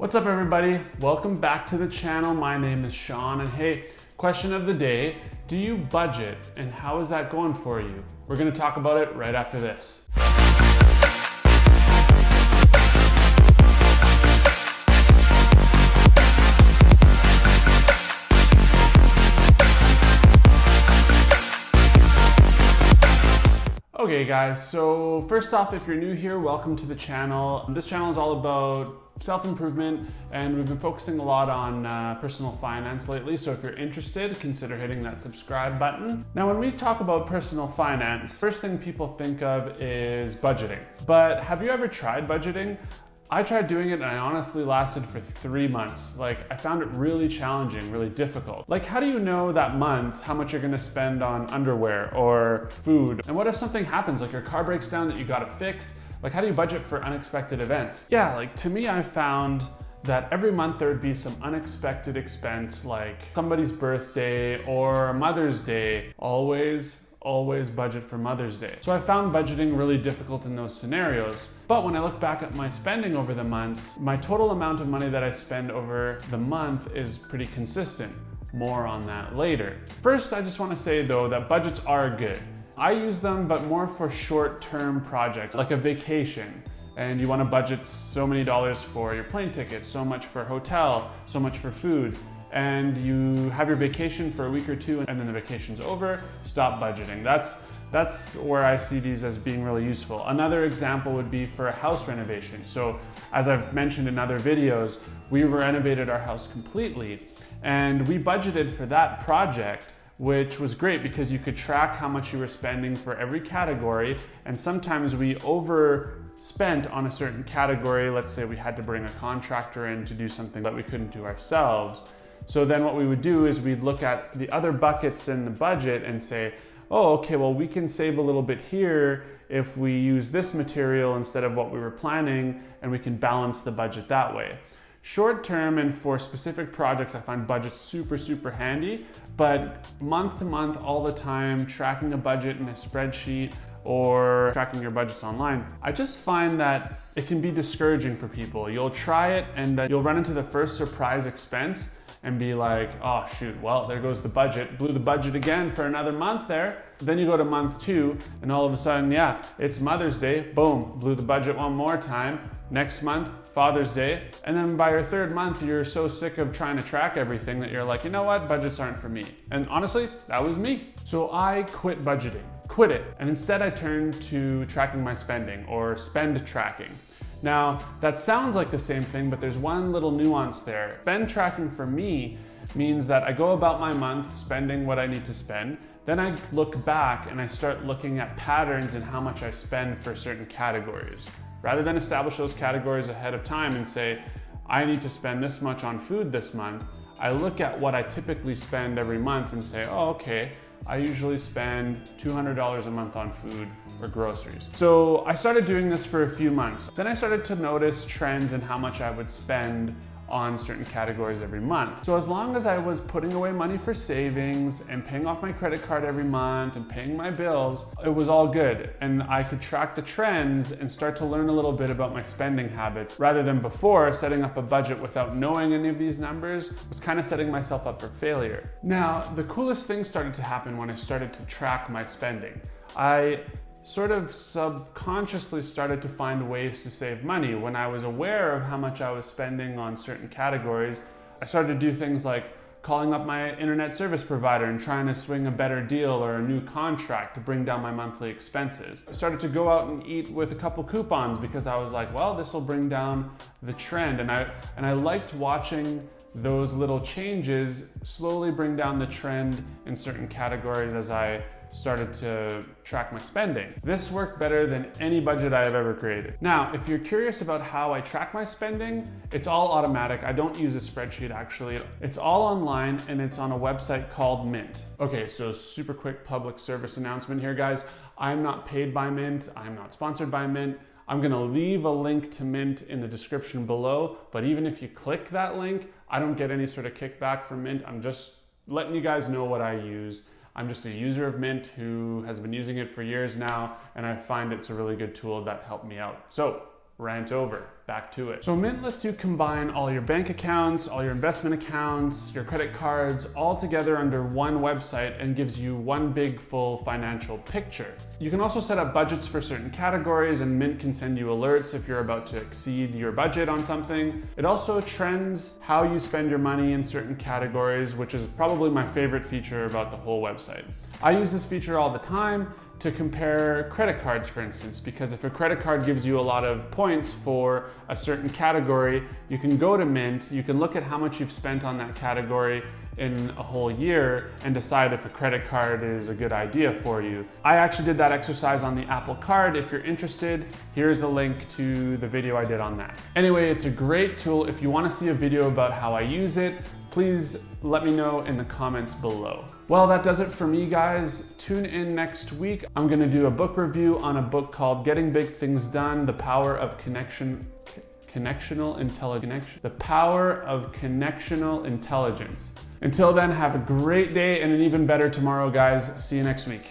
What's up everybody? Welcome back to the channel. My name is Sean and hey, question of the day, do you budget and how is that going for you? We're going to talk about it right after this. Okay guys, so first off, if you're new here, welcome to the channel. This channel is all about self-improvement and we've been focusing a lot on personal finance lately, so if you're interested, consider hitting that subscribe button. Now when we talk about personal finance, first thing people think of is budgeting. But have you ever tried budgeting? I tried doing it and I honestly lasted for 3 months. I found it really challenging, really difficult. How do you know that month how much you're gonna spend on underwear or food? And what if something happens, like your car breaks down that you gotta fix? How do you budget for unexpected events? Yeah, to me, I found that every month there would be some unexpected expense, like somebody's birthday or Mother's Day. Always budget for Mother's Day. So I found budgeting really difficult in those scenarios. But when I look back at my spending over the months, my total amount of money that I spend over the month is pretty consistent. More on that later. First, I just want to say though that budgets are good. I use them, but more for short-term projects, like a vacation. And you want to budget so many dollars for your plane ticket, so much for hotel, so much for food. And you have your vacation for a week or two and then the vacation's over, stop budgeting. That's where I see these as being really useful. Another example would be for a house renovation. So as I've mentioned in other videos, we renovated our house completely and we budgeted for that project, which was great because you could track how much you were spending for every category. And sometimes we overspent on a certain category. Let's say we had to bring a contractor in to do something that we couldn't do ourselves. So then what we would do is we'd look at the other buckets in the budget and say, oh, okay, well, we can save a little bit here if we use this material instead of what we were planning, and we can balance the budget that way. Short term and for specific projects, I find budgets super handy, but month to month, all the time, tracking a budget in a spreadsheet or tracking your budgets online, I just find that it can be discouraging for people. You'll try it and you'll run into the first surprise expense and be like, oh shoot, well, there goes the budget, blew the budget again for another month there. Then you go to month 2 and all of a sudden, yeah, it's Mother's Day, boom, blew the budget one more time. Next month, Father's Day. And then by your 3rd month, you're so sick of trying to track everything that you're like, you know what, budgets aren't for me. And honestly, that was me. So I quit budgeting, quit it. And instead I turned to tracking my spending or spend tracking. Now, that sounds like the same thing, but there's one little nuance there. Spend tracking for me means that I go about my month spending what I need to spend. Then I look back and I start looking at patterns in how much I spend for certain categories. Rather than establish those categories ahead of time and say, I need to spend this much on food this month, I look at what I typically spend every month and say, oh, okay, I usually spend $200 a month on food or groceries. So I started doing this for a few months. Then I started to notice trends in how much I would spend on certain categories every month. So as long as I was putting away money for savings and paying off my credit card every month and paying my bills, it was all good. And I could track the trends and start to learn a little bit about my spending habits. Rather than before, setting up a budget without knowing any of these numbers was kind of setting myself up for failure. Now, the coolest thing started to happen when I started to track my spending. I sort of subconsciously started to find ways to save money. When I was aware of how much I was spending on certain categories, I started to do things like calling up my internet service provider and trying to swing a better deal or a new contract to bring down my monthly expenses. I started to go out and eat with a couple coupons because I was like, well, this will bring down the trend. And I liked watching those little changes slowly bring down the trend in certain categories as I started to track my spending. This worked better than any budget I have ever created. Now, if you're curious about how I track my spending, it's all automatic. I don't use a spreadsheet actually. It's all online and it's on a website called Mint. Okay, so super quick public service announcement here, guys. I'm not paid by Mint. I'm not sponsored by Mint. I'm gonna leave a link to Mint in the description below, but even if you click that link, I don't get any sort of kickback from Mint. I'm just letting you guys know what I use. I'm just a user of Mint who has been using it for years now, and I find it's a really good tool that helped me out. So rant over. Back to it. So Mint lets you combine all your bank accounts, all your investment accounts, your credit cards, all together under one website and gives you one big full financial picture. You can also set up budgets for certain categories, and Mint can send you alerts if you're about to exceed your budget on something. It also trends how you spend your money in certain categories, which is probably my favorite feature about the whole website. I use this feature all the time to compare credit cards, for instance, because if a credit card gives you a lot of points for a certain category, you can go to Mint, you can look at how much you've spent on that category in a whole year and decide if a credit card is a good idea for you. I actually did that exercise on the Apple Card. If you're interested, here's a link to the video I did on that. Anyway, it's a great tool. If you want to see a video about how I use it, please let me know in the comments below. Well, that does it for me, guys. Tune in next week. I'm gonna do a book review on a book called Getting Big Things Done, The Power of Connectional Intelligence. Until then, have a great day and an even better tomorrow, guys. See you next week.